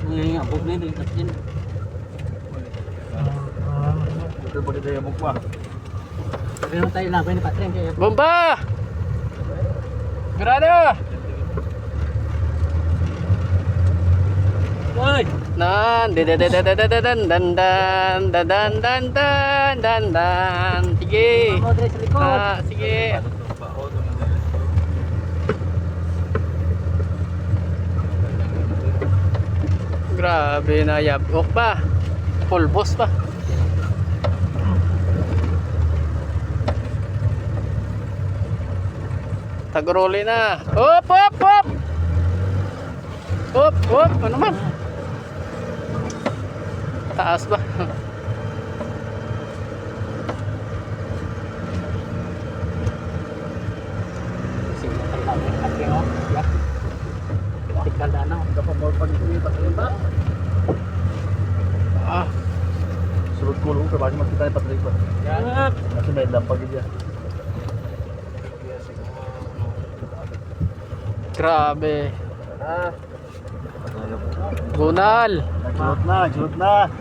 Ngayon, abog na yun. Tapos yun. Ito pa kita yung mukha. Pero tayo labay ni Patring. Bomba! Grado! Uy! Nan, dan dan dan dan dan dan dan dan dan dan dan. Sige. Ako dre sa likod. Sige. Grabe na yabok pa. Pulbos pa. Tagroli na. Hop, hop, hop. Hop, hop. Ano man? Taas ba? Sige, tayo labay ni Patring. Tikal na. Dapat mo pa dito yung tatlong ba? Ah, Sulod ko lang, pero bakit makita yung patrik pa? Yan. Kasi may lampag niya. grabe. Ah. Bunal. Nagsulot na, nagsulot na.